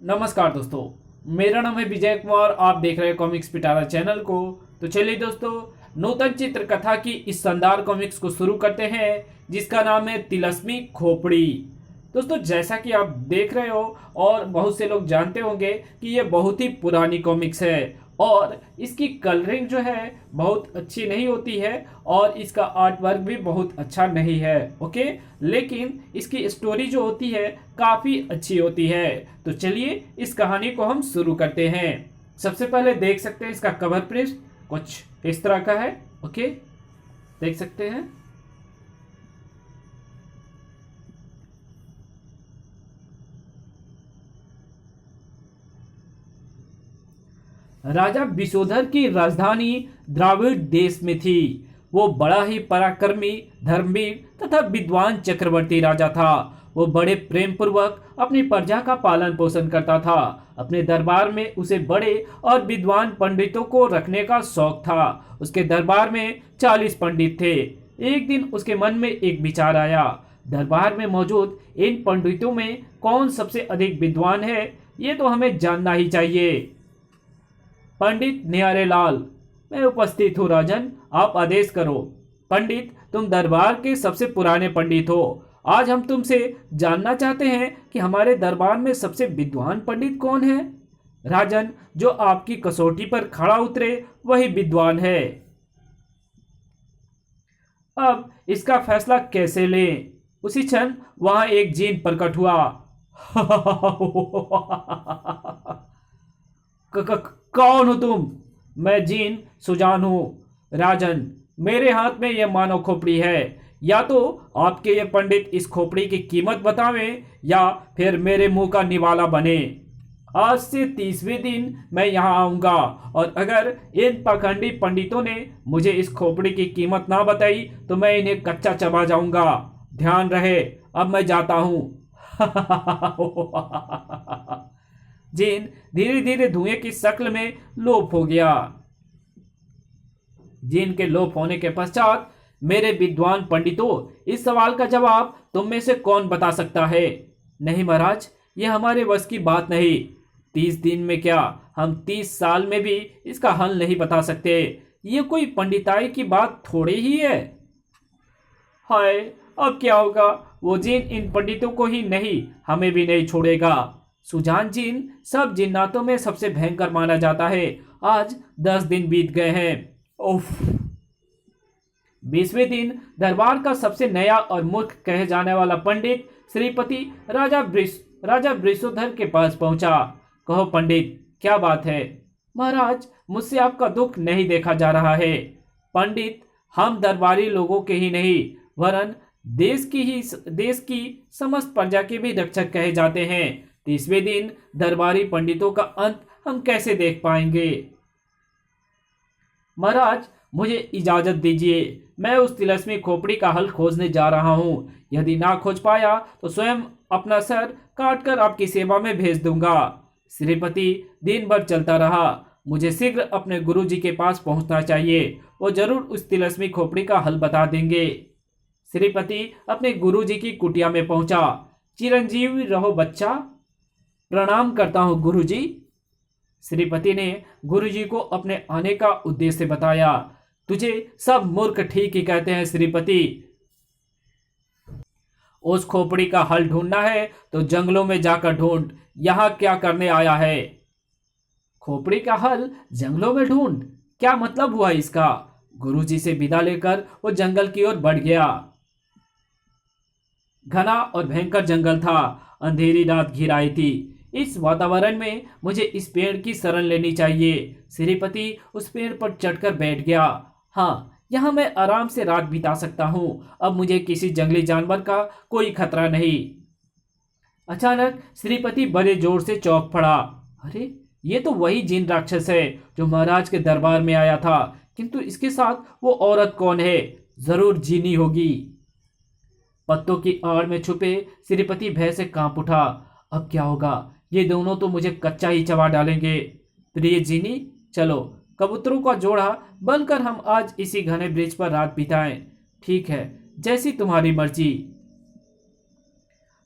नमस्कार दोस्तों, मेरा नाम है विजय कुमार। आप देख रहे हैं कॉमिक्स पिटारा चैनल को। तो चलिए दोस्तों, नूतन चित्र कथा की इस शानदार कॉमिक्स को शुरू करते हैं जिसका नाम है तिलस्मी खोपड़ी। दोस्तों, जैसा कि आप देख रहे हो और बहुत से लोग जानते होंगे कि ये बहुत ही पुरानी कॉमिक्स है और इसकी कलरिंग जो है बहुत अच्छी नहीं होती है और इसका आर्ट वर्क भी बहुत अच्छा नहीं है। ओके, लेकिन इसकी स्टोरी जो होती है काफ़ी अच्छी होती है। तो चलिए इस कहानी को हम शुरू करते हैं। सबसे पहले देख सकते हैं इसका कवर पृष्ठ कुछ इस तरह का है। ओके, देख सकते हैं। राजा विशोधर की राजधानी द्राविड़ देश में थी। वो बड़ा ही पराक्रमी, धर्मवीर तथा विद्वान चक्रवर्ती राजा था। वो बड़े प्रेम पूर्वक अपनी प्रजा का पालन पोषण करता था। अपने दरबार में उसे बड़े और विद्वान पंडितों को रखने का शौक था। उसके दरबार में 40 पंडित थे। एक दिन उसके मन में एक विचार आया। दरबार में मौजूद इन पंडितों में कौन सबसे अधिक विद्वान है, ये तो हमें जानना ही चाहिए। पंडित न्यारे लाल, मैं उपस्थित हूँ राजन, आप आदेश करो। पंडित, तुम दरबार के सबसे पुराने पंडित हो। आज हम तुमसे जानना चाहते हैं कि हमारे दरबार में सबसे विद्वान पंडित कौन है। राजन, जो आपकी कसौटी पर खड़ा उतरे वही विद्वान है। अब इसका फैसला कैसे लें। उसी क्षण वहां एक जीन प्रकट हुआ। कौन हो तुम। मैं जीन सुजान हूँ। राजन, मेरे हाथ में यह मानव खोपड़ी है। या तो आपके ये पंडित इस खोपड़ी की कीमत बतावें या फिर मेरे मुंह का निवाला बने। आज से 30वें दिन मैं यहाँ आऊँगा और अगर इन पाखंडी पंडितों ने मुझे इस खोपड़ी की कीमत ना बताई तो मैं इन्हें कच्चा चबा जाऊँगा। ध्यान रहे, अब मैं जाता हूँ। जीन धीरे धीरे धुएं की शक्ल में लोप हो गया। जीन के लोप होने के पश्चात, मेरे विद्वान पंडितों, इस सवाल का जवाब तुम में से कौन बता सकता है। नहीं महाराज, यह हमारे बस की बात नहीं। 30 दिन में क्या, हम 30 साल में भी इसका हल नहीं बता सकते। ये कोई पंडिताई की बात थोड़ी ही है। हाय, अब क्या होगा। वो जीन इन पंडितों को ही नहीं, हमें भी नहीं छोड़ेगा। सुजान जीन सब जिन्नातों में सबसे भयंकर माना जाता है। आज 10 दिन बीत गए हैं। उफ। 20वें दिन दरबार का सबसे नया और मूर्ख कहे जाने वाला पंडित श्रीपति राजा वृषोधर के पास पहुंचा। कहो पंडित, क्या बात है। महाराज, मुझसे आपका दुख नहीं देखा जा रहा है। पंडित, हम दरबारी लोगों के ही नहीं वरन देश की समस्त प्रजा के भी रक्षक कहे जाते हैं। 30वें दिन दरबारी पंडितों का अंत हम कैसे देख पाएंगे। महाराज, मुझे इजाजत दीजिए। मैं उस तिलस्मी खोपड़ी का हल खोजने जा रहा हूँ। यदि ना खोज पाया तो स्वयं अपना सर काटकर आपकी सेवा में भेज दूंगा। श्रीपति दिन भर चलता रहा। मुझे शीघ्र अपने गुरुजी के पास पहुंचना चाहिए। वो जरूर उस तिलस्मी खोपड़ी का हल बता देंगे। श्रीपति अपने गुरुजी की कुटिया में पहुंचा। चिरंजीवी रहो बच्चा। प्रणाम करता हूँ गुरुजी। श्रीपति ने गुरुजी को अपने आने का उद्देश्य बताया। तुझे सब मूर्ख ठीक ही कहते हैं श्रीपति। उस खोपड़ी का हल ढूंढना है तो जंगलों में जाकर ढूंढ। यहाँ क्या करने आया है। खोपड़ी का हल जंगलों में ढूंढ, क्या मतलब हुआ इसका। गुरुजी से विदा लेकर वो जंगल की ओर बढ़ गया। घना और भयंकर जंगल था। अंधेरी रात घिर आई थी। इस वातावरण में मुझे इस पेड़ की शरण लेनी चाहिए। श्रीपति उस पेड़ पर चढ़कर बैठ गया। हाँ, यहाँ मैं आराम से रात बिता सकता हूँ। अब मुझे किसी जंगली जानवर का कोई खतरा नहीं। अचानक श्रीपति बड़े जोर से चौंक पड़ा। अरे, ये तो वही जिन राक्षस है जो महाराज के दरबार में आया था। किंतु इसके साथ वो औरत कौन है। जरूर जीनी होगी। पत्तों की आड़ में छुपे श्रीपति भय से कांप उठा। अब क्या होगा। ये दोनों तो मुझे कच्चा ही चबा डालेंगे। प्रिय जीनी, चलो कबूतरों का जोड़ा बनकर हम आज इसी घने ब्रिज पर रात बिताएं। ठीक है, जैसी तुम्हारी मर्जी।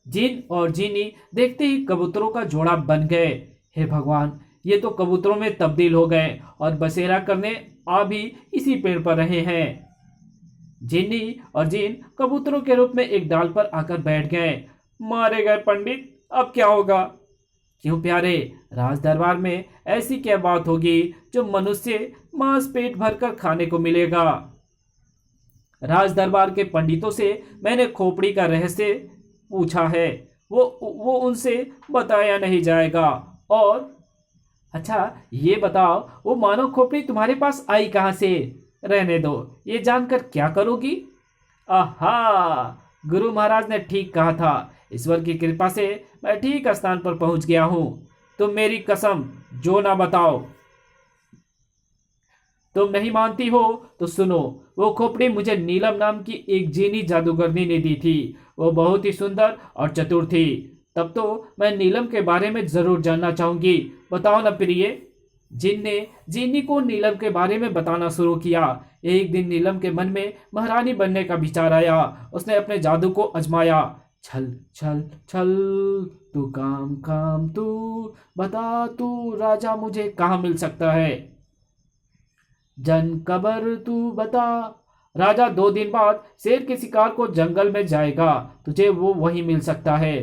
जिन और जीनी देखते ही कबूतरों का जोड़ा बन गए। हे भगवान, ये तो कबूतरों में तब्दील हो गए और बसेरा करने आ भी इसी पेड़ पर रहे हैं। जिन्नी और जिन कबूतरों के रूप में एक डाल पर आकर बैठ गए। मारे गए पंडित, अब क्या होगा? क्यों प्यारे, राज दरबार में ऐसी क्या बात होगी जो मनुष्य मांस पेट भरकर खाने को मिलेगा? राज दरबार के पंडितों से मैंने खोपड़ी का रहस्य पूछा है, वो उनसे बताया नहीं जाएगा। और अच्छा ये बताओ, वो मानव खोपड़ी तुम्हारे पास आई कहाँ से? रहने दो, ये जानकर क्या करोगी? आहा, गुरु महाराज ने ठीक कहा था। ईश्वर की कृपा से मैं ठीक स्थान पर पहुंच गया हूं। तुम मेरी कसम जो ना बताओ। तुम नहीं मानती हो तो सुनो। वो खोपड़ी मुझे नीलम नाम की एक जीनी जादूगरनी ने दी थी। वो बहुत ही सुंदर और चतुर थी। तब तो मैं नीलम के बारे में जरूर जानना चाहूंगी। बताओ ना प्रिय। जिन ने जीनी को नीलम के बारे में बताना शुरू किया। एक दिन नीलम के मन में महारानी बनने का विचार आया। उसने अपने जादू को आजमाया। छल छल छल, तू काम काम तू, बता तू राजा मुझे कहाँ मिल सकता है? जन कबर तू बता। राजा 2 दिन बाद शेर के शिकार को जंगल में जाएगा, तुझे वो वहीं मिल सकता है।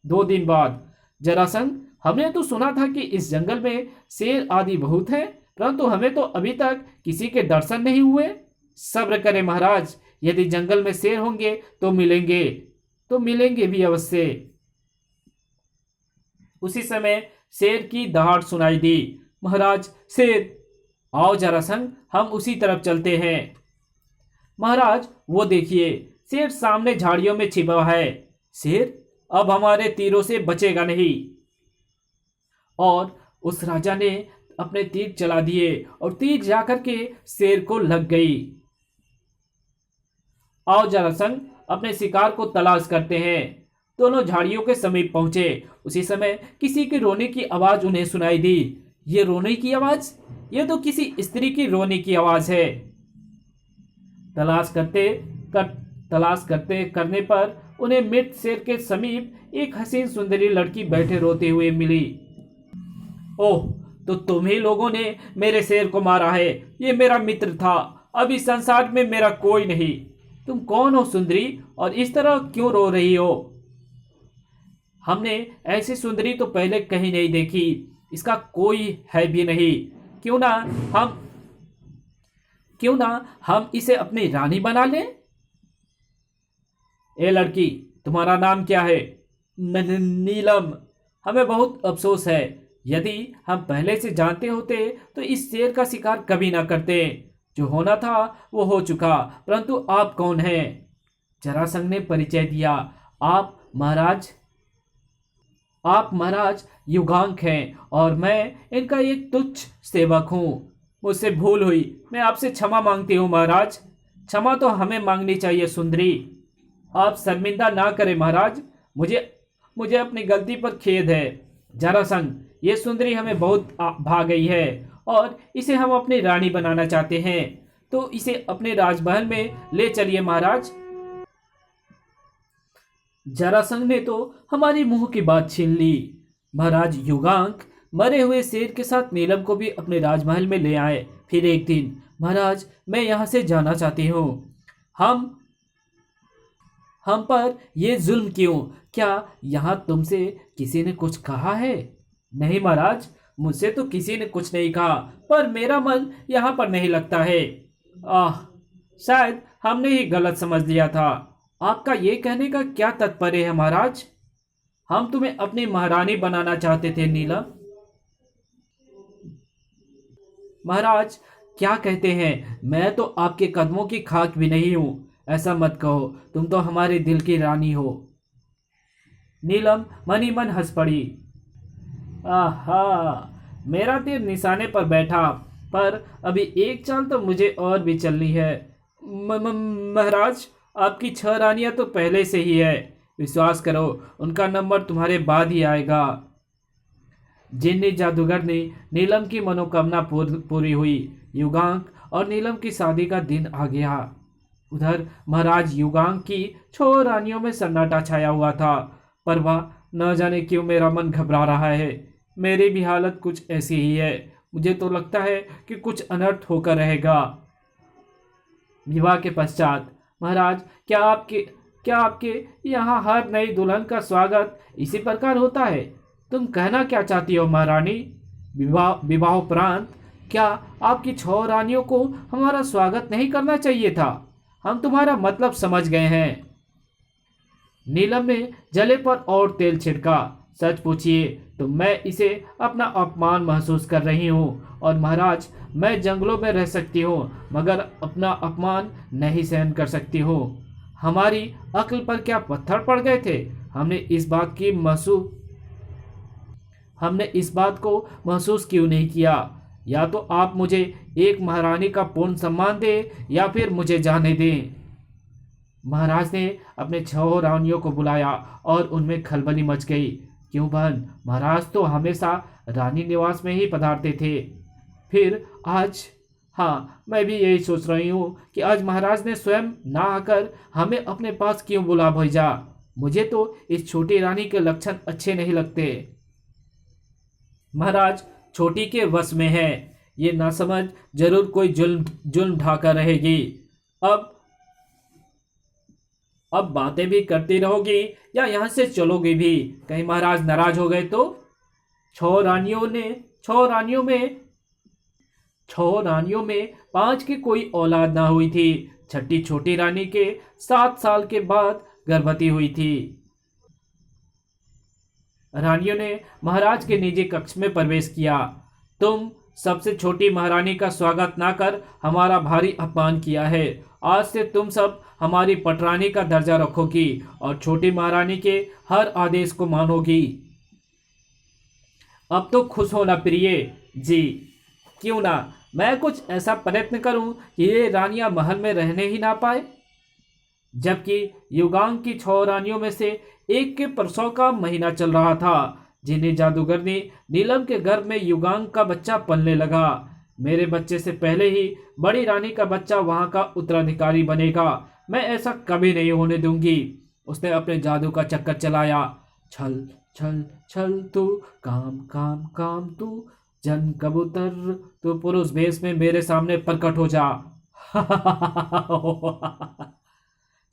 2 दिन बाद। जरासंध, हमने तो सुना था कि इस जंगल में शेर आदि बहुत है, परंतु हमें तो अभी तक किसी के दर्शन नहीं हुए। सब्र करें महाराज, यदि जंगल में शेर होंगे तो मिलेंगे भी अवश्य। उसी समय शेर की दहाड़ सुनाई दी। महाराज, शेर! आओ जरासंध, हम उसी तरफ चलते हैं। महाराज वो देखिए, शेर सामने झाड़ियों में छिपा है। शेर अब हमारे तीरों से बचेगा नहीं। और उस राजा ने अपने तीर चला दिए और तीर जाकर के शेर को लग गई। आओ जरासंध, अपने शिकार को तलाश करते हैं। दोनों झाड़ियों के समीप पहुंचे। उसी समय किसी के रोने की आवाज उन्हें सुनाई दी। ये रोने की आवाज? ये तो किसी स्त्री की रोने की आवाज है। तलाश करते करने पर उन्हें मृत शेर के समीप एक हसीन सुंदरी लड़की बैठे रोते हुए मिली। ओह, तो तुम ही लोगों ने मेरे शेर को मारा है। ये मेरा मित्र था, अब इस संसार में मेरा कोई नहीं। तुम कौन हो सुंदरी, और इस तरह क्यों रो रही हो? हमने ऐसी सुंदरी तो पहले कहीं नहीं देखी, इसका कोई है भी नहीं। क्यों ना हम इसे अपनी रानी बना लें? ए लड़की, तुम्हारा नाम क्या है? नीलम। हमें बहुत अफसोस है। यदि हम पहले से जानते होते तो इस शेर का शिकार कभी ना करते। जो होना था वो हो चुका, परंतु आप कौन हैं? जरासंध ने परिचय दिया। आप महाराज युगांक हैं और मैं इनका एक तुच्छ सेवक हूँ। मुझसे भूल हुई, मैं आपसे क्षमा मांगती हूँ महाराज। क्षमा तो हमें मांगनी चाहिए सुंदरी। आप शर्मिंदा ना करें महाराज, मुझे अपनी गलती पर खेद है। जरासंध, ये सुंदरी हमें बहुत भा गई है और इसे हम अपनी रानी बनाना चाहते हैं, तो इसे अपने राजमहल में ले चलिए महाराज। जरासंध ने तो हमारी मुंह की बात छीन ली। महाराज युगांक मरे हुए शेर के साथ नीलम को भी अपने राजमहल में ले आए। फिर एक दिन, महाराज मैं यहाँ से जाना चाहती हूँ। हम पर यह जुल्म क्यों? क्या यहाँ तुमसे किसी ने कुछ कहा है? नहीं महाराज, मुझसे तो किसी ने कुछ नहीं कहा, पर मेरा मन यहाँ पर नहीं लगता है। शायद हमने ही गलत समझ लिया था। आपका ये कहने का क्या तात्पर्य है महाराज? हम तुम्हें अपनी महारानी बनाना चाहते थे नीलम। महाराज क्या कहते हैं, मैं तो आपके कदमों की खाक भी नहीं हूं। ऐसा मत कहो, तुम तो हमारे दिल की रानी हो। नीलम मन ही मन हंस पड़ी। आहा, मेरा तीर निशाने पर बैठा, पर अभी एक चाल तो मुझे और भी चलनी है। महाराज, आपकी 6 रानियां तो पहले से ही है। विश्वास करो, उनका नंबर तुम्हारे बाद ही आएगा। जिन्नी जादूगर ने नीलम की मनोकामना पूरी हुई। युगांक और नीलम की शादी का दिन आ गया। उधर महाराज युगांग की 6 रानियों में सन्नाटा छाया हुआ था। पर वह न जाने क्यों मेरा मन घबरा रहा है। मेरी भी हालत कुछ ऐसी ही है। मुझे तो लगता है कि कुछ अनर्थ होकर रहेगा। विवाह के पश्चात महाराज, क्या आपके यहाँ हर नई दुल्हन का स्वागत इसी प्रकार होता है? तुम कहना क्या चाहती हो महारानी? विवाहोपरांत क्या आपकी 6 रानियों को हमारा स्वागत नहीं करना चाहिए था? हम तुम्हारा मतलब समझ गए हैं। नीलम ने जले पर और तेल छिड़का। सच पूछिए तो मैं इसे अपना अपमान महसूस कर रही हूँ। और महाराज, मैं जंगलों में रह सकती हूँ मगर अपना अपमान नहीं सहन कर सकती हूँ। हमारी अक्ल पर क्या पत्थर पड़ गए थे? हमने इस बात को महसूस क्यों नहीं किया? या तो आप मुझे एक महारानी का पूर्ण सम्मान दें या फिर मुझे जाने दें। महाराज ने अपने 6 रानियों को बुलाया और उनमें खलबली मच गई। क्यों बहन, महाराज तो हमेशा रानी निवास में ही पधारते थे। फिर आज, हाँ, मैं भी यही सोच रही हूँ कि आज महाराज ने स्वयं ना आकर हमें अपने पास क्यों बुला भेजा। मुझे तो इस छोटी रानी के लक्षण अच्छे नहीं लगते। महाराज छोटी के वश में है। ये नासमझ जरूर कोई जुल्म ढाकर रहेगी। अब बातें भी करती रहोगी या यहाँ से चलोगी भी? कहीं महाराज नाराज हो गए तो? 6 रानियों में 5 की कोई औलाद ना हुई थी। छठी छोटी रानी के 7 साल के बाद गर्भवती हुई थी। रानियों ने महाराज के निजी कक्ष में प्रवेश किया। तुम सबसे छोटी महारानी का स्वागत ना कर हमारा भारी अपमान किया है। आज से तुम सब हमारी पटरानी का दर्जा रखोगी और छोटी महारानी के हर आदेश को मानोगी। अब तो खुश होना प्रिय जी। क्यों ना मैं कुछ ऐसा प्रयत्न करूं कि ये रानियां महल में रहने ही ना पाए। जबकि युगांग की 6 रानियों में से एक के प्रसव का महीना चल रहा था। जिन्हें जादूगरनी नीलम के गर्भ में युगांग का बच्चा पलने लगा। मेरे बच्चे से पहले ही बड़ी रानी का बच्चा वहां का उत्तराधिकारी बनेगा। मैं ऐसा कभी नहीं होने दूंगी। उसने अपने जादू का चक्कर चलाया। छल छल छल तू, काम काम काम तू, जन कबूतर तू पुरुष भेष में मेरे सामने प्रकट हो जा।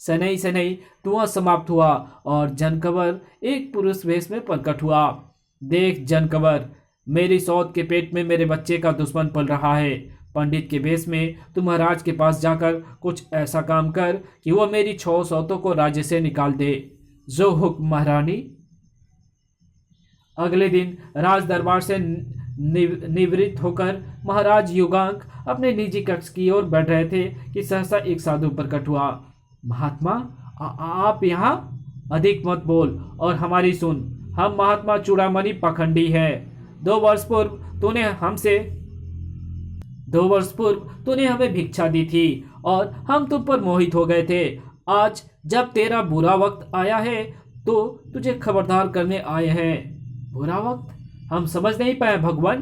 सनई सनई धुआं समाप्त हुआ और जनकवर एक पुरुष वेश में प्रकट हुआ। देख जनकवर, मेरी सौत के पेट में मेरे बच्चे का दुश्मन पल रहा है। पंडित के वेश में तू महाराज के पास जाकर कुछ ऐसा काम कर कि वह मेरी 6 सौतों को राज्य से निकाल दे। जो हुक्म महारानी। अगले दिन राज दरबार से निवृत्त होकर महाराज युगांक अपने निजी कक्ष की ओर बढ़ रहे थे कि सहसा एक साधु प्रकट हुआ। महात्मा, आप यहाँ? अधिक मत बोल और हमारी सुन। हम महात्मा चूड़ामणि पाखंडी है। 2 वर्ष पूर्व तूने हमें भिक्षा दी थी और हम तुम पर मोहित हो गए थे। आज जब तेरा बुरा वक्त आया है तो तुझे खबरदार करने आए हैं। बुरा वक्त? हम समझ नहीं पाए भगवान।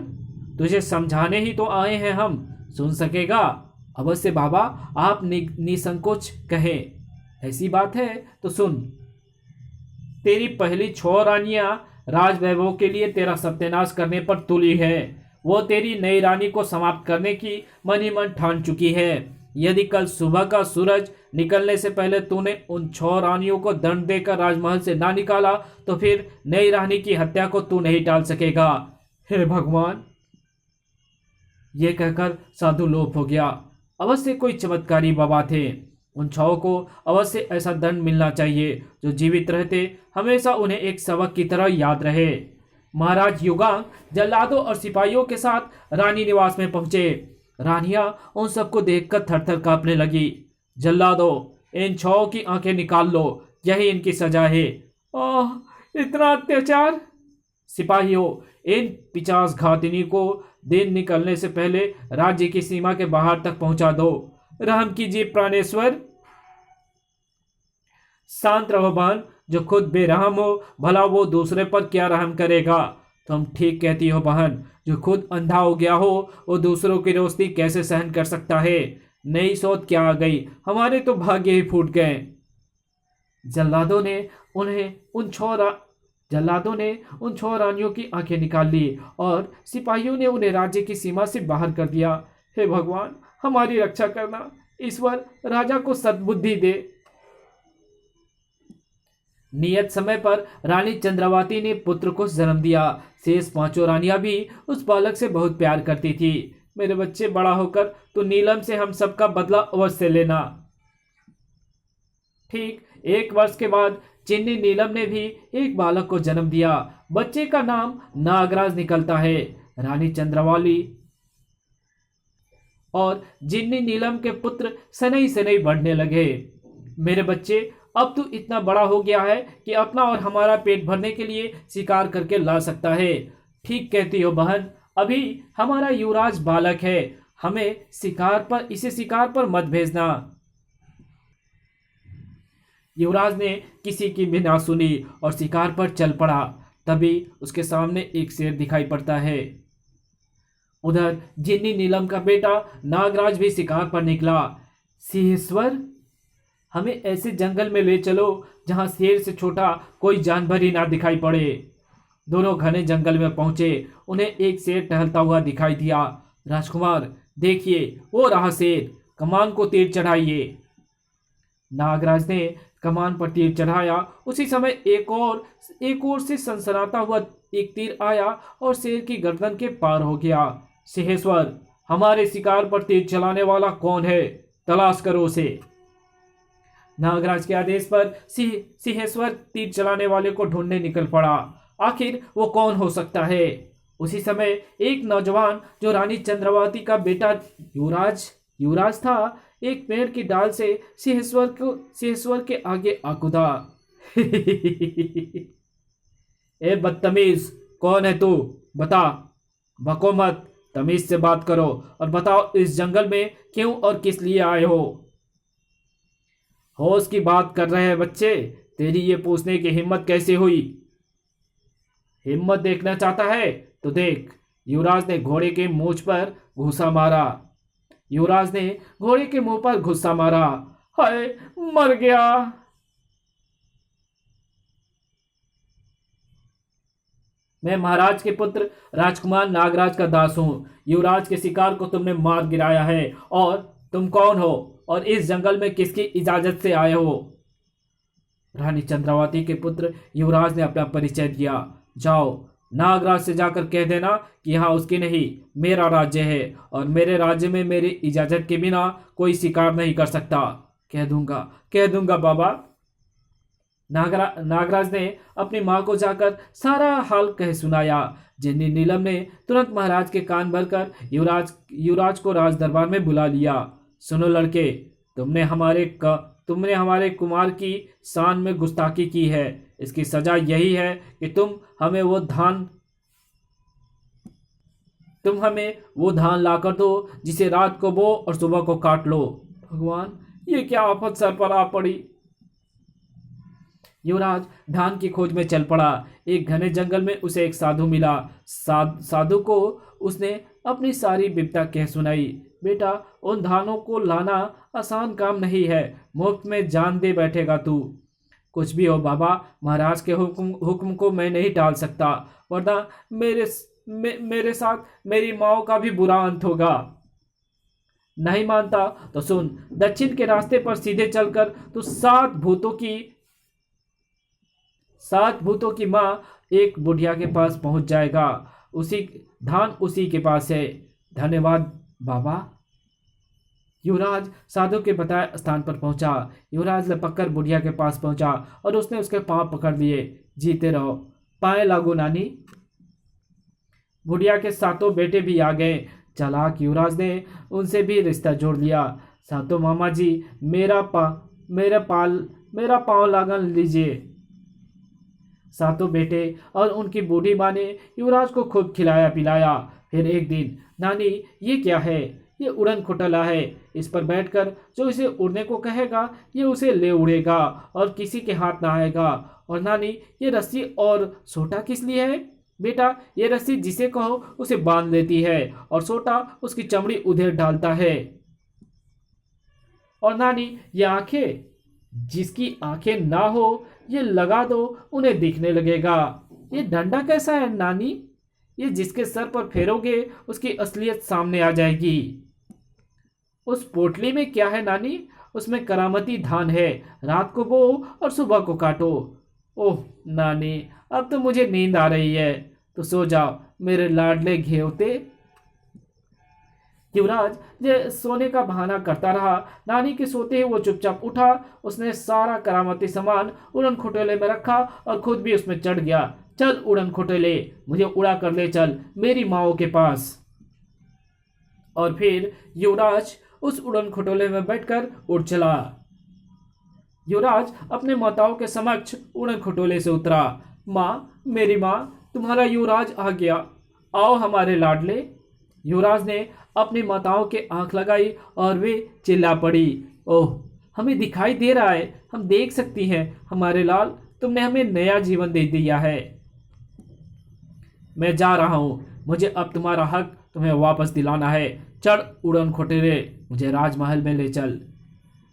तुझे समझाने ही तो आए हैं हम। सुन सकेगा? अवश्य बाबा, आप निसंकोच कहें। ऐसी बात है तो सुन। तेरी पहली 6 रानियां राज वैभव के लिए तेरा सत्यानाश करने पर तुली है। वो तेरी नई रानी को समाप्त करने की मन ही मन ठान चुकी है। यदि कल सुबह का सूरज निकलने से पहले तूने उन 6 रानियों को दंड देकर राजमहल से ना निकाला तो फिर नई रानी की हत्या को तू नहीं टाल सकेगा। हे भगवान! यह कहकर साधु लोप हो गया। अवश्य कोई चमत्कारी बाबा थे। उन 6 को अवश्य ऐसा दंड मिलना चाहिए जो जीवित रहते हमेशा उन्हें एक सबक की तरह याद रहे। महाराज युगांग जल्लादों और सिपाहियों के साथ रानी निवास में पहुंचे। रानियां उन सबको देखकर थरथर कांपने लगी। जल्लादों, इन 6 की आंखें निकाल लो, यही इनकी सजा है। ओह, इतना अत्याचार! सिपाहियों, इन 50 घातिनी को दिन निकलने से पहले राज्य की सीमा के बाहर तक पहुंचा दो। रहम कीजिए प्राणेश्वर। शांत रहो बहन। जो खुद बेरहम हो, भला वो दूसरे पर क्या रहम करेगा? तुम ठीक कहती हो बहन। जो खुद अंधा हो गया हो, वो दूसरों की रोशनी कैसे सहन कर सकता है? नई सौत क्या आ गई, हमारे तो भाग्य ही फूट गए। जल्लादों ने उन्हें उन छह रा जल्लादों ने उन 6 रानियों की आंखें निकाल ली और सिपाहियों ने उन्हें राज्य की सीमा से बाहर कर दिया। हे भगवान, हमारी रक्षा करना। ईश्वर राजा को सद्बुद्धि दे। नियत समय पर रानी चंद्रावती ने पुत्र को जन्म दिया। शेष 5 रानियां भी उस बालक से बहुत प्यार करती थी। मेरे बच्चे, बड़ा होकर तो नीलम से हम सबका बदला अवश्य लेना। ठीक 1 वर्ष के बाद चिन्नी नीलम ने भी एक बालक को जन्म दिया। बच्चे का नाम नागराज निकलता है। रानी चंद्रावली और जिन्नी नीलम के पुत्र सनई सनई बढ़ने लगे। मेरे बच्चे, अब तू इतना बड़ा हो गया है कि अपना और हमारा पेट भरने के लिए शिकार करके ला सकता है। ठीक कहती हो बहन, अभी हमारा युवराज बालक है, इसे शिकार पर मत भेजना। युवराज ने किसी की भी ना सुनी और शिकार पर चल पड़ा। तभी उसके सामने एक शेर दिखाई पड़ता है। उधर जिन्नी नीलम का बेटा नागराज भी शिकार पर निकला। सिंहेश्वर, हमें ऐसे जंगल में ले चलो जहां शेर से छोटा कोई जानवर ही ना दिखाई पड़े। दोनों घने जंगल में पहुंचे। उन्हें एक शेर टहलता हुआ दिखाई दिया। राजकुमार, देखिए वो रहा शेर, कमान को तीर चढ़ाइए। नागराज ने कमान पर तीर चढ़ाया। उसी समय एक और से सनसनाता हुआ एक तीर आया और शेर की गर्दन के पार हो गया। सिंहेश्वर, हमारे शिकार पर तीर चलाने वाला कौन है? तलाश करो उसे। नागराज के आदेश पर सिंहेश्वर तीर चलाने वाले को ढूंढने निकल पड़ा। आखिर वो कौन हो सकता है? उसी समय एक नौजवान जो रानी चंद्रावती का बेटा युवराज था, एक पेड़ की डाल से सिंहेश्वर के आगे आ कूदा। ए बदतमीज, कौन है तू? बता, भको मत, तमीज से बात करो और बताओ इस जंगल में क्यों और किस लिए आए हो? होश की बात कर रहे हैं बच्चे, तेरी ये पूछने की हिम्मत कैसे हुई? हिम्मत देखना चाहता है तो देख। युवराज ने घोड़े के मूंछ पर घूंसा मारा। हाय, मर गया। मैं महाराज के पुत्र राजकुमार नागराज का दास हूं। युवराज के शिकार को तुमने मार गिराया है। और तुम कौन हो और इस जंगल में किसकी इजाजत से आए हो? रानी चंद्रावती के पुत्र युवराज ने अपना परिचय दिया। जाओ, नागराज से जाकर कह देना कि यहाँ उसकी नहीं, मेरा राज्य है और मेरे राज्य में मेरी इजाजत के बिना कोई शिकार नहीं कर सकता। कह दूंगा बाबा। नागराज ने अपनी माँ को जाकर सारा हाल कह सुनाया। जिन्नी नीलम ने तुरंत महाराज के कान भरकर युवराज को राज दरबार में बुला लिया। सुनो लड़के, तुमने हमारे कुमार की शान में गुस्ताखी की है। इसकी सजा यही है कि तुम हमें वो धान लाकर दो जिसे रात को बो और सुबह को काट लो। भगवान, ये क्या आफत सर पर आ पड़ी। युवराज धान की खोज में चल पड़ा। एक घने जंगल में उसे एक साधु मिला। साधु को उसने अपनी सारी विपदा कह सुनाई। बेटा, उन धानों को लाना आसान काम नहीं है, मुफ्त में जान दे बैठेगा तू। कुछ भी हो बाबा, महाराज के हुक्म को मैं नहीं टाल सकता, वरना मेरे साथ मेरी माँ का भी बुरा अंत होगा। नहीं मानता तो सुन, दक्षिण के रास्ते पर सीधे चलकर तो 7 भूतों की माँ एक बुढ़िया के पास पहुंच जाएगा। उसी के पास है। धन्यवाद बाबा। युवराज साधु के बताए स्थान पर पहुंचा। युवराज लपककर बुढ़िया के पास पहुंचा और उसने उसके पांव पकड़ लिए। जीते रहो, पाए लागू नानी। बुढ़िया के 7 बेटे भी आ गए। चालाक युवराज ने उनसे भी रिश्ता जोड़ लिया। 7 मामा जी, मेरा पांव लागन लीजिए। 7 बेटे और उनकी बूढ़ी माँ ने युवराज को खूब खिलाया पिलाया। फिर एक दिन, नानी ये क्या है? ये उड़न खटोला है। इस पर बैठकर जो इसे उड़ने को कहेगा ये उसे ले उड़ेगा और किसी के हाथ ना आएगा। और नानी, ये रस्सी और सोटा किस लिए है? बेटा, ये रस्सी जिसे कहो उसे बांध लेती है और सोटा उसकी चमड़ी उधेड़ डालता है। और नानी, ये आंखें, जिसकी आंखें ना हो ये लगा दो, उन्हें दिखने लगेगा। ये डंडा कैसा है नानी? ये जिसके सर पर फेरोगे उसकी असलियत सामने आ जाएगी। उस पोटली में क्या है नानी? उसमें करामती धान है, रात को बो और सुबह को काटो। ओह नानी, अब तो मुझे नींद आ रही है, तो सो जाओ मेरे लाडले घेवते। युवराज जे सोने का बहाना करता रहा। नानी के सोते ही वो चुपचाप उठा। उसने सारा करामती सामान उड़न खटोले में रखा और खुद भी उसमें चढ़ गया। चल उड़न खटोले, मुझे उड़ा कर ले चल मेरी माओ के पास। और फिर युवराज उस उड़न खटोले में बैठकर उड़ चला। युवराज अपने माताओं के समक्ष उड़न खटोले से उतरा। माँ, मेरी माँ, तुम्हारा युवराज आ गया, आओ हमारे लाडले। युवराज ने अपनी माताओं के आंख लगाई और वे चिल्ला पड़ी। ओह, हमें दिखाई दे रहा है, हम देख सकती हैं हमारे लाल, तुमने हमें नया जीवन दे दिया है। मैं जा रहा हूं, मुझे अब तुम्हारा हक तुम्हें वापस दिलाना है। चढ़ उड़न खटोले, मुझे राजमहल में ले चल।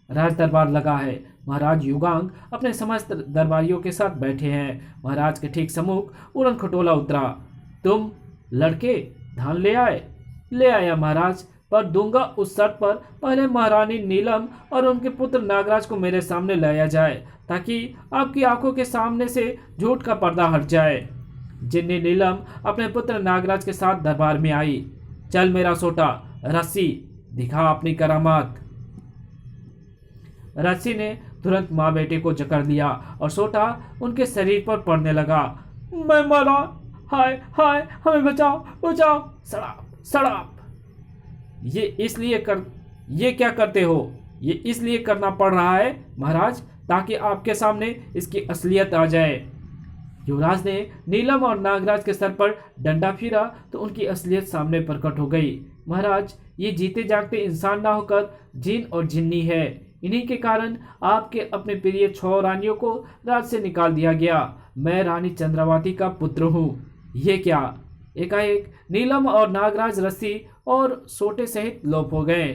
राज दरबार लगा है। महाराज युगांग अपने समस्त दरबारियों के साथ बैठे हैं। महाराज के ठीक सम्मुख उड़न खटोला उतरा। तुम लड़के धान ले आए? ले आया महाराज, पर दूंगा उस शर्त पर पहले महारानी नीलम और उनके पुत्र नागराज को मेरे सामने लाया जाए, ताकि आपकी आंखों के सामने से झूठ का पर्दा हट जाए। जिन्नी नीलम अपने पुत्र नागराज के साथ दरबार में आई। चल मेरा सोटा, रस्सी दिखा अपनी करामात। रस्सी ने तुरंत माँ बेटे को जकड़ लिया और सोटा उनके शरीर पर पड़ने लगा। मैं मरा, हाय हाय, हमें बचाओ बचाओ, सड़ाप सड़ाप। ये क्या करते हो? ये इसलिए करना पड़ रहा है महाराज, ताकि आपके सामने इसकी असलियत आ जाए। युवराज ने नीलम और नागराज के सर पर डंडा फिरा तो उनकी असलियत सामने प्रकट हो गई। महाराज, ये जीते जागते इंसान ना होकर जिन और जिन्नी है। इन्हीं के कारण आपके अपने प्रिय 6 रानियों को राज से निकाल दिया गया। मैं रानी चंद्रावती का पुत्र हूँ। ये क्या? एकाएक नीलम और नागराज रस्सी और सोटे सहित लोप हो गए।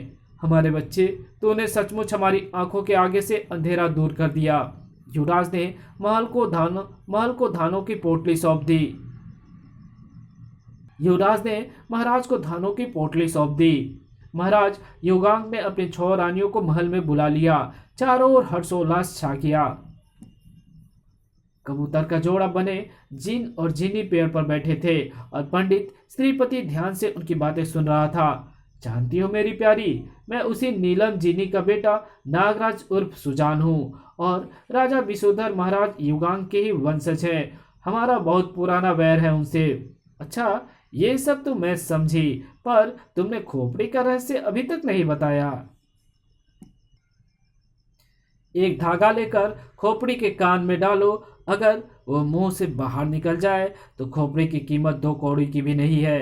हमारे बच्चे, तूने सचमुच हमारी आंखों के आगे से अंधेरा दूर कर दिया। युवराज ने महल को धानों की पोटली सौंप दी। युवराज ने महाराज को धानों की पोटली सौंप दी। महाराज युगांग ने अपनी 6 रानियों को महल में बुला लिया। चारों ओर हर्षोल्लास छा गया। कबूतर का जोड़ा बने जिन और जिनी पेड़ पर बैठे थे और पंडित श्रीपति ध्यान से उनकी बातें सुन रहा था। जानती हो मेरी प्यारी, मैं उसी नीलम जिनी का बेटा नागराज उर्फ सुजान हूँ और राजा विशोधर महाराज युगांग के ही वंशज है। हमारा बहुत पुराना वैर है उनसे। अच्छा, ये सब तो मैं समझी, पर तुमने खोपड़ी का रहस्य अभी तक नहीं बताया। एक धागा लेकर खोपड़ी के कान में डालो, अगर वो मुंह से बाहर निकल जाए तो खोपड़ी की कीमत 2 कौड़ी की भी नहीं है,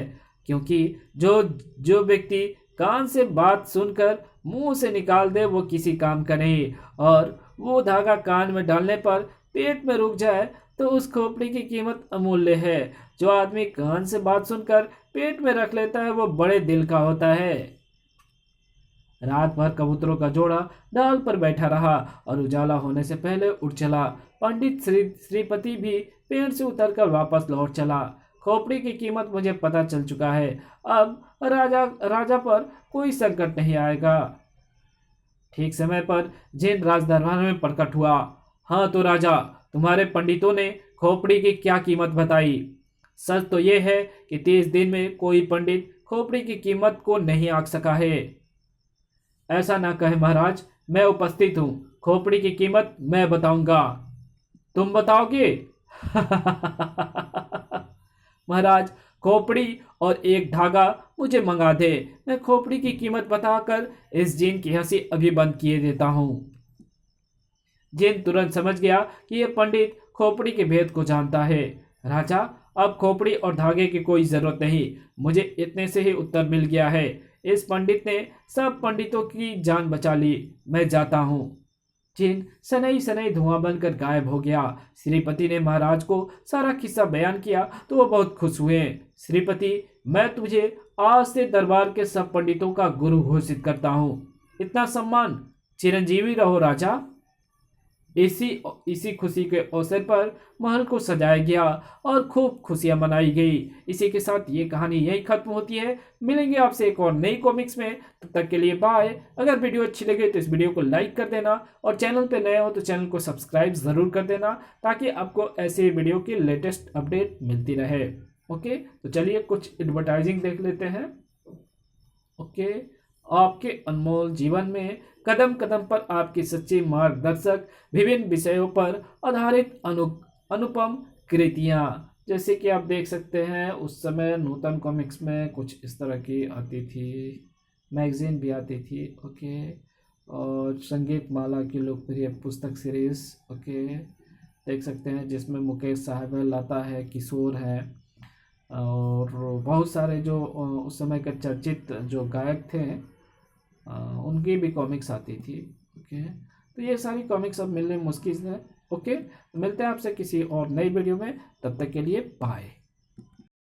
क्योंकि जो व्यक्ति कान से बात सुनकर मुंह से निकाल दे वो किसी काम का नहीं, और वो धागा कान में डालने पर पेट में रुक जाए तो उस खोपड़ी की कीमत अमूल्य है। जो आदमी कान से बात सुनकर पेट में रख लेता है वो बड़े दिल का होता है। रात भर कबूतरों का जोड़ा डाल पर बैठा रहा और उजाला होने से पहले उठ चला। पंडित श्रीपति भी पेड़ से उतरकर वापस लौट चला। खोपड़ी की कीमत मुझे पता चल चुका है। अब राजा पर कोई संकट नहीं आएगा। ठीक समय पर जिन राजदरबार में प्रकट हुआ। हाँ तो राजा, तुम्हारे पंडितों ने खोपड़ी की क्या कीमत बताई? सच तो यह है कि 30 दिन में कोई पंडित खोपड़ी की कीमत को नहीं आंक सका है। ऐसा ना कहे महाराज, मैं उपस्थित हूँ, खोपड़ी की कीमत मैं बताऊंगा। तुम बताओगे? महाराज, खोपड़ी और एक धागा मुझे मंगा दे, मैं खोपड़ी की कीमत बताकर इस जिन की हंसी अभी बंद किए देता हूँ। जिन तुरंत समझ गया कि यह पंडित खोपड़ी के भेद को जानता है। राजा, अब खोपड़ी और धागे की कोई जरूरत नहीं, मुझे इतने से ही उत्तर मिल गया है। इस पंडित ने सब पंडितों की जान बचा ली, मैं जाता हूँ। जिन सनई सनई धुआं बनकर गायब हो गया। श्रीपति ने महाराज को सारा किस्सा बयान किया तो वो बहुत खुश हुए। श्रीपति, मैं तुझे आज से दरबार के सब पंडितों का गुरु घोषित करता हूँ। इतना सम्मान चिरंजीवी रहो राजा। इसी खुशी के अवसर पर महल को सजाया गया और खूब खुशियां मनाई गई। इसी के साथ ये कहानी यही खत्म होती है। मिलेंगे आपसे एक और नई कॉमिक्स में, तब तक के लिए बाय। अगर वीडियो अच्छी लगे तो इस वीडियो को लाइक कर देना और चैनल पे नए हो तो चैनल को सब्सक्राइब ज़रूर कर देना, ताकि आपको ऐसे वीडियो की लेटेस्ट अपडेट मिलती रहे। ओके, तो चलिए कुछ एडवर्टाइजिंग देख लेते हैं। ओके, आपके अनमोल जीवन में कदम कदम पर आपके सच्चे मार्गदर्शक, विभिन्न विषयों पर आधारित अनुपम कृतियाँ, जैसे कि आप देख सकते हैं उस समय नूतन कॉमिक्स में कुछ इस तरह की आती थी, मैगजीन भी आती थी। ओके, और संगीत माला की लोकप्रिय पुस्तक सीरीज, ओके, देख सकते हैं जिसमें मुकेश साहब लता है, किशोर है और बहुत सारे जो उस समय के चर्चित जो गायक थे उनकी भी कॉमिक्स आती थी। ओके, तो ये सारी कॉमिक्स अब मिलने मुश्किल है। ओके, मिलते हैं आपसे किसी और नई वीडियो में, तब तक के लिए बाय।